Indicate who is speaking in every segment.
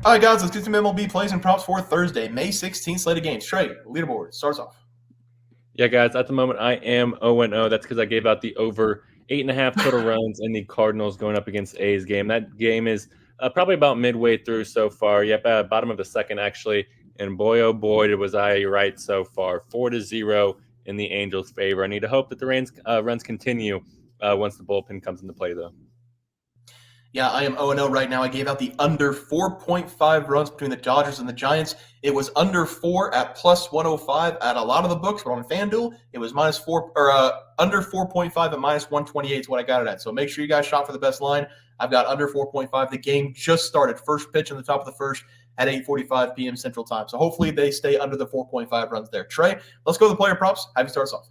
Speaker 1: All right, guys, let's get some MLB plays and props for Thursday, May 16th slate of games. Trey, leaderboard starts off.
Speaker 2: Yeah, guys, at the moment I am 0-0. That's because I gave out the over 8.5 total runs in the Cardinals going up against A's game. That game is probably about midway through so far. Yep, bottom of the second, actually. And boy, oh boy, was I right so far. 4-0 in the Angels' favor. I need to hope that the runs continue once the bullpen comes into play, though.
Speaker 1: Yeah, I am 0-0 right now. I gave out the under 4.5 runs between the Dodgers and the Giants. It was under 4 at plus 105 at a lot of the books, but on FanDuel, it was minus 4 or under 4.5 at minus 128 is what I got it at. So make sure you guys shop for the best line. I've got under 4.5. The game just started. First pitch on the top of the first at 8:45 p.m. Central Time. So hopefully they stay under the 4.5 runs there. Trey, let's go to the player props. Have you start us off.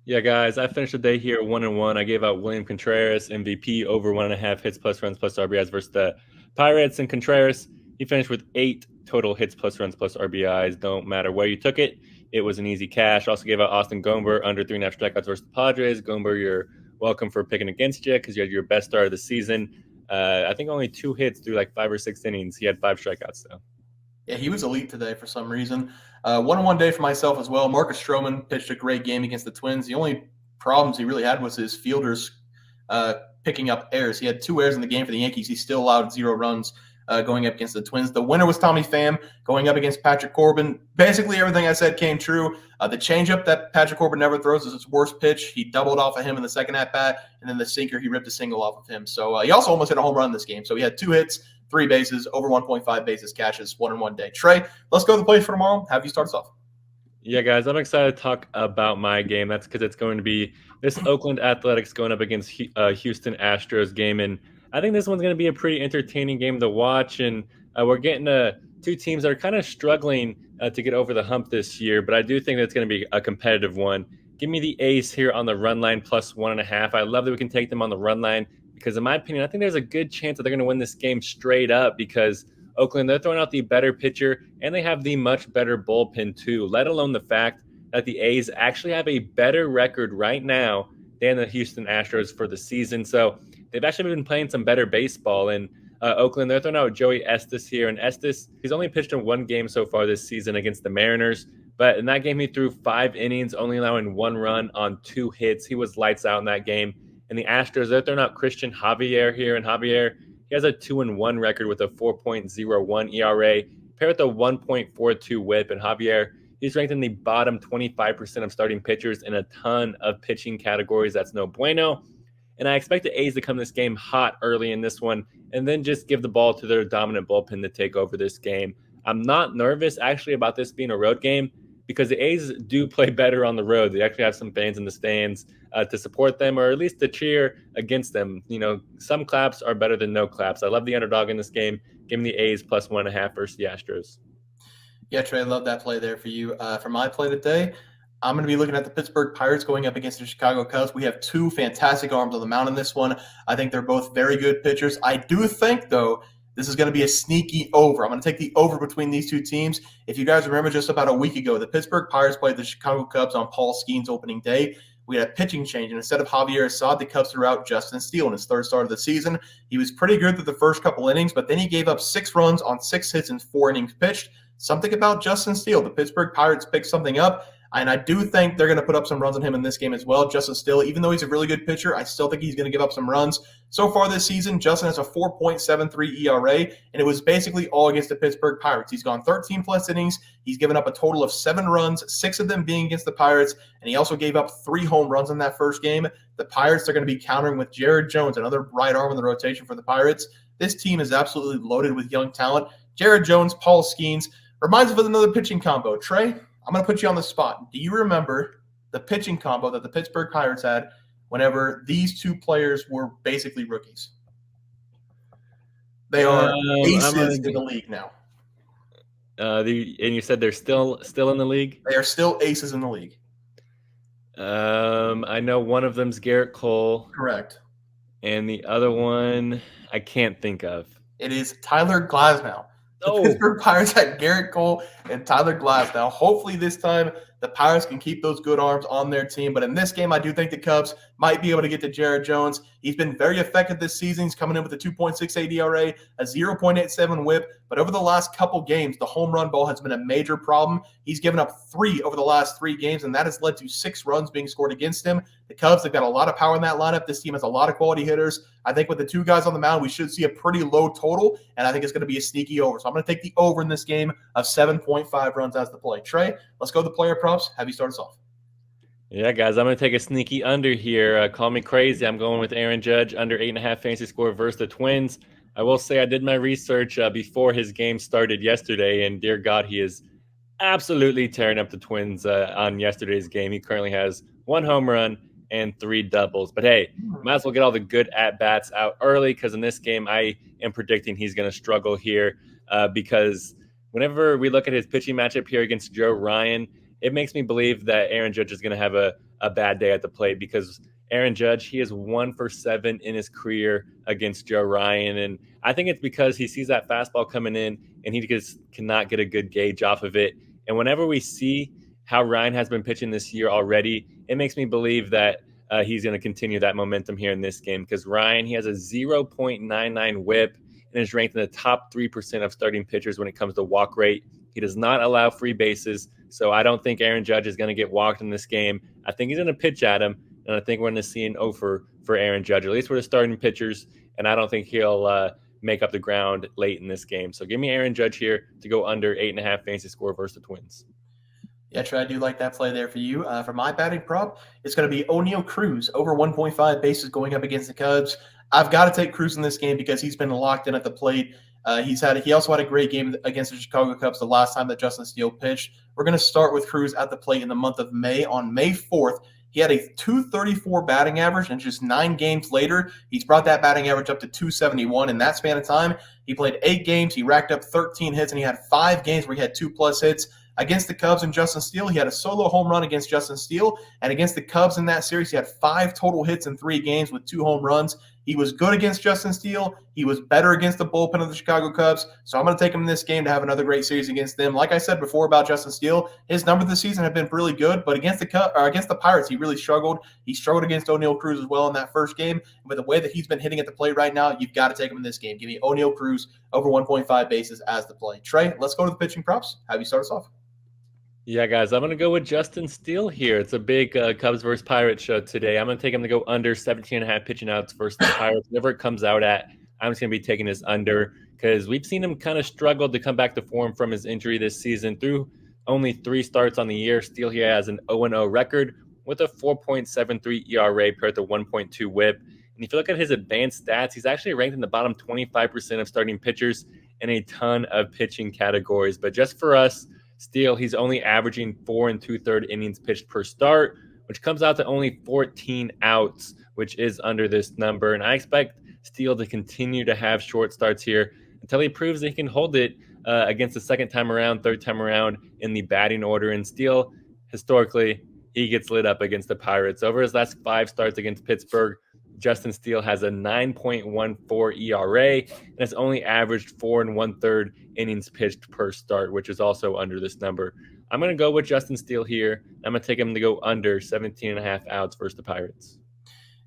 Speaker 2: Yeah, guys, I finished the day here 1-1. I gave out William Contreras MVP over 1.5 hits plus runs plus RBIs versus the Pirates. And Contreras, he finished with 8 total hits plus runs plus RBIs. Don't matter where you took it. It was an easy cash. Also gave out Austin Gomber under 3.5 strikeouts versus the Padres. Gomber, you're welcome for picking against you because you had your best start of the season. I think only 2 hits through like 5 or 6 innings. He had 5 strikeouts, though.
Speaker 1: Yeah, he was elite today for some reason. 1-1 day for myself as well. Marcus Stroman pitched a great game against the Twins. The only problems he really had was his fielders picking up errors. He had 2 errors in the game for the Yankees. He still allowed 0 runs going up against the Twins. The winner was Tommy Pham going up against Patrick Corbin. Basically, everything I said came true. The changeup that Patrick Corbin never throws is his worst pitch. He doubled off of him in the second at-bat, and then the sinker, he ripped a single off of him. So he also almost hit a home run in this game. So he had 2 hits, 3 bases, over 1.5 bases catches, 1-in-1 day. Trey, let's go to the plays for tomorrow. Have you start us off?
Speaker 2: Yeah, guys, I'm excited to talk about my game. That's because it's going to be this Oakland Athletics going up against Houston Astros game. And I think this one's going to be a pretty entertaining game to watch. And we're getting 2 teams that are kind of struggling to get over the hump this year. But I do think that it's going to be a competitive one. Give me the A's here on the run line plus 1.5. I love that we can take them on the run line because, in my opinion, I think there's a good chance that they're going to win this game straight up because Oakland, they're throwing out the better pitcher, and they have the much better bullpen too, let alone the fact that the A's actually have a better record right now than the Houston Astros for the season. So they've actually been playing some better baseball. And Oakland, they're throwing out Joey Estes here. And Estes, he's only pitched in 1 game so far this season against the Mariners. But in that game, he threw 5 innings, only allowing 1 run on 2 hits. He was lights out in that game. And the Astros, they're throwing out Christian Javier here. And Javier, he has a 2-1 record with a 4.01 ERA, paired with a 1.42 whip. And Javier, he's ranked in the bottom 25% of starting pitchers in a ton of pitching categories. That's no bueno. And I expect the A's to come this game hot early in this one and then just give the ball to their dominant bullpen to take over this game. I'm not nervous, actually, about this being a road game because the A's do play better on the road. They actually have some fans in the stands to support them or at least to cheer against them. You know, some claps are better than no claps. I love the underdog in this game. Give me the A's plus 1.5 versus the Astros.
Speaker 1: Yeah, Trey, I love that play there for you. For my play today, I'm going to be looking at the Pittsburgh Pirates going up against the Chicago Cubs. We have 2 fantastic arms on the mound in this one. I think they're both very good pitchers. I do think, though, this is going to be a sneaky over. I'm going to take the over between these 2 teams. If you guys remember, just about a week ago, the Pittsburgh Pirates played the Chicago Cubs on Paul Skeens' opening day. We had a pitching change, and instead of Javier Assad, the Cubs threw out Justin Steele in his 3rd start of the season. He was pretty good through the first couple innings, but then he gave up 6 runs on 6 hits in 4 innings pitched. Something about Justin Steele. The Pittsburgh Pirates picked something up, and I do think they're going to put up some runs on him in this game as well. Justin Steele, even though he's a really good pitcher, I still think he's going to give up some runs. So far this season, Justin has a 4.73 ERA, and it was basically all against the Pittsburgh Pirates. He's gone 13-plus innings. He's given up a total of 7 runs, 6 of them being against the Pirates, and he also gave up 3 home runs in that first game. The Pirates are going to be countering with Jared Jones, another right arm in the rotation for the Pirates. This team is absolutely loaded with young talent. Jared Jones, Paul Skeens, reminds me of another pitching combo. Trey, I'm going to put you on the spot. Do you remember the pitching combo that the Pittsburgh Pirates had whenever these 2 players were basically rookies? They are aces in the league now.
Speaker 2: And you said they're still in the league?
Speaker 1: They are still aces in the league.
Speaker 2: I know one of them's Garrett Cole.
Speaker 1: Correct.
Speaker 2: And the other one I can't think of.
Speaker 1: It is Tyler Glasnow. The Pittsburgh Pirates had Garrett Cole and Tyler Glasnow. Hopefully this time the Pirates can keep those good arms on their team. But in this game, I do think the Cubs might be able to get to Jared Jones. He's been very effective this season. He's coming in with a 2.68 ERA, a 0.87 whip. But over the last couple games, the home run ball has been a major problem. He's given up 3 over the last 3 games, and that has led to 6 runs being scored against him. The Cubs have got a lot of power in that lineup. This team has a lot of quality hitters. I think with the 2 guys on the mound, we should see a pretty low total, and I think it's going to be a sneaky over. So I'm going to take the over in this game of 7.5 runs as the play. Trey, let's go to the player props. Have you start us off?
Speaker 2: Yeah, guys, I'm going to take a sneaky under here. Call me crazy. I'm going with Aaron Judge, under 8.5 fantasy score versus the Twins. I will say I did my research before his game started yesterday, and dear God, he is absolutely tearing up the Twins on yesterday's game. He currently has 1 home run and 3 doubles. But hey, might as well get all the good at-bats out early, because in this game, I am predicting he's going to struggle here because whenever we look at his pitching matchup here against Joe Ryan, it makes me believe that Aaron Judge is going to have a bad day at the plate, because Aaron Judge, he is 1 for 7 in his career against Joe Ryan. And I think it's because he sees that fastball coming in and he just cannot get a good gauge off of it. And whenever we see how Ryan has been pitching this year already, it makes me believe that he's going to continue that momentum here in this game, because Ryan, he has a 0.99 whip and is ranked in the top 3% of starting pitchers when it comes to walk rate. He does not allow free bases, so I don't think Aaron Judge is going to get walked in this game. I think he's going to pitch at him, and I think we're going to see an over for Aaron Judge, at least for the starting pitchers, and I don't think he'll make up the ground late in this game. So give me Aaron Judge here to go under 8.5 fantasy score versus the Twins.
Speaker 1: Yeah, Trey, I do like that play there for you. For my batting prop, it's going to be O'Neal Cruz, over 1.5 bases going up against the Cubs. I've got to take Cruz in this game because he's been locked in at the plate. He also had a great game against the Chicago Cubs the last time that Justin Steele pitched. We're going to start with Cruz at the plate in the month of May. On May 4th, he had a 234 batting average, and just 9 games later, he's brought that batting average up to 271. In that span of time, he played 8 games, he racked up 13 hits, and he had 5 games where he had 2+ hits. Against the Cubs and Justin Steele, he had a solo home run against Justin Steele. And against the Cubs in that series, he had 5 total hits in 3 games with 2 home runs. He was good against Justin Steele. He was better against the bullpen of the Chicago Cubs. So I'm going to take him in this game to have another great series against them. Like I said before about Justin Steele, his numbers this season have been really good. But against the Pirates, he really struggled. He struggled against O'Neal Cruz as well in that first game. But the way that he's been hitting at the plate right now, you've got to take him in this game. Give me O'Neal Cruz over 1.5 bases as the play. Trey, let's go to the pitching props. Have you start us off?
Speaker 2: Yeah, guys, I'm going to go with Justin Steele here. It's a big Cubs versus Pirates show today. I'm going to take him to go under 17.5 pitching outs versus the Pirates. Whatever it comes out at, I'm just going to be taking this under, because we've seen him kind of struggle to come back to form from his injury this season. Through only 3 starts on the year, Steele here has an 0-0 record with a 4.73 ERA paired to 1.2 whip. And if you look at his advanced stats, he's actually ranked in the bottom 25% of starting pitchers in a ton of pitching categories. But just for us, Steele, he's only averaging 4 2/3 innings pitched per start, which comes out to only 14 outs, which is under this number. And I expect Steele to continue to have short starts here until he proves that he can hold it against the second time around, third time around in the batting order. And Steele, historically, he gets lit up against the Pirates. Over his last 5 starts against Pittsburgh, Justin Steele has a 9.14 ERA and has only averaged 4 1/3 innings pitched per start, which is also under this number. I'm going to go with Justin Steele here. I'm going to take him to go under 17.5 outs versus the Pirates.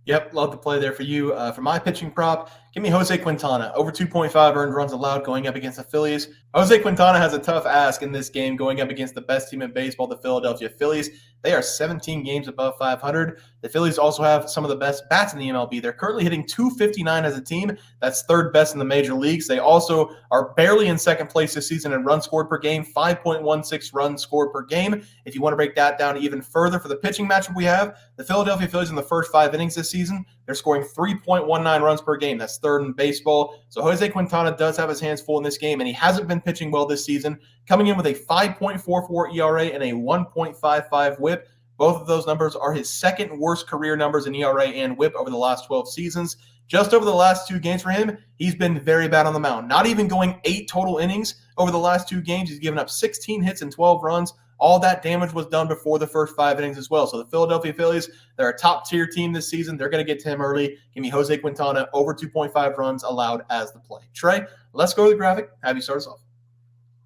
Speaker 1: Yep, love the play there for you. For my pitching prop, give me Jose Quintana, over 2.5 earned runs allowed going up against the Phillies. Jose Quintana has a tough ask in this game going up against the best team in baseball, the Philadelphia Phillies. They are 17 games above 500. The Phillies also have some of the best bats in the MLB. They're currently hitting 259 as a team. That's 3rd best in the major leagues. They also are barely in 2nd place this season in runs scored per game, 5.16 runs scored per game. If you want to break that down even further for the pitching matchup we have, the Philadelphia Phillies in the first 5 innings this season, they're scoring 3.19 runs per game. That's 3rd in baseball. So Jose Quintana does have his hands full in this game, and he hasn't been pitching well this season, coming in with a 5.44 ERA and a 1.55 whip. Both of those numbers are his 2nd worst career numbers in ERA and whip over the last 12 seasons. Just over the last 2 games for him, he's been very bad on the mound. Not even going 8 total innings over the last 2 games. He's given up 16 hits and 12 runs. All that damage was done before the first 5 innings as well. So the Philadelphia Phillies, they're a top-tier team this season. They're going to get to him early. Give me Jose Quintana over 2.5 runs allowed as the play. Trey, let's go to the graphic. Have you start us off?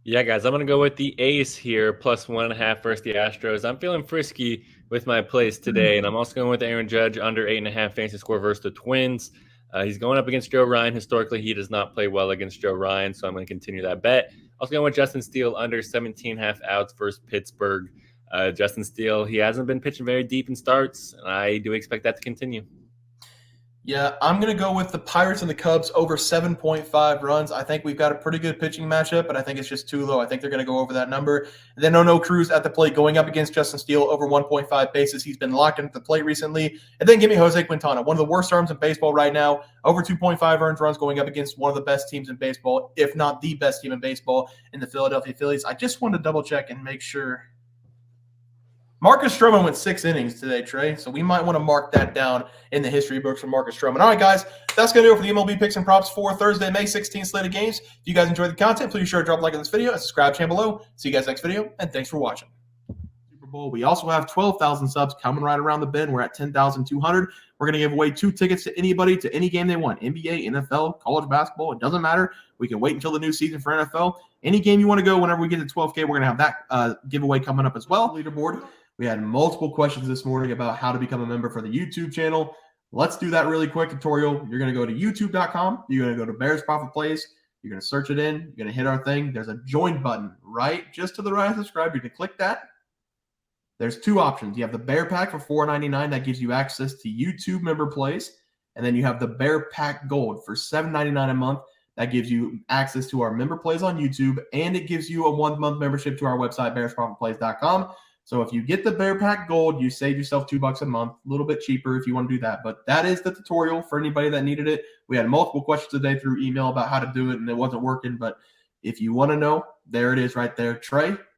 Speaker 2: Yeah, guys, I'm going to go with the ace here, plus 1.5 versus the Astros. I'm feeling frisky with my plays today, and I'm also going with Aaron Judge under 8.5 fantasy score versus the Twins. He's going up against Joe Ryan. Historically, he does not play well against Joe Ryan, so I'm going to continue that bet. Also going with Justin Steele under 17.5 outs versus Pittsburgh. Justin Steele, he hasn't been pitching very deep in starts, and I do expect that to continue.
Speaker 1: Yeah, I'm going to go with the Pirates and the Cubs over 7.5 runs. I think we've got a pretty good pitching matchup, but I think it's just too low. I think they're going to go over that number. And then no Cruz at the plate going up against Justin Steele over 1.5 bases. He's been locked into the plate recently. And then give me Jose Quintana, one of the worst arms in baseball right now, over 2.5 earned runs going up against one of the best teams in baseball, if not the best team in baseball in the Philadelphia Phillies. I just wanted to double check and make sure. Marcus Stroman went 6 innings today, Trey. So we might want to mark that down in the history books for Marcus Stroman. All right, guys, that's going to do it for the MLB picks and props for Thursday, May 16th slate of games. If you guys enjoyed the content, please be sure to drop a like on this video and subscribe to the channel below. See you guys next video, and thanks for watching. Super Bowl. We also have 12,000 subs coming right around the bend. We're at 10,200. We're going to give away 2 tickets to anybody to any game they want. NBA, NFL, college basketball. It doesn't matter. We can wait until the new season for NFL. Any game you want to go, whenever we get to 12K, we're going to have that giveaway coming up as well. Leaderboard. We had multiple questions this morning about how to become a member for the YouTube channel. Let's do that really quick tutorial. You're going to go to youtube.com. You're going to go to Bears Profit Plays. You're going to search it in. You're going to hit our thing. There's a join button right just to the right of subscribe. You can click that. There's 2 options. You have the Bear Pack for $4.99. That gives you access to YouTube member plays. And then you have the Bear Pack Gold for $7.99 a month. That gives you access to our member plays on YouTube. And it gives you a 1-month membership to our website, bearsprofitplays.com. So if you get the Bear Pack Gold, you save yourself $2 a month, a little bit cheaper if you want to do that. But that is the tutorial for anybody that needed it. We had multiple questions today through email about how to do it, and it wasn't working. But if you want to know, there it is right there. Trey,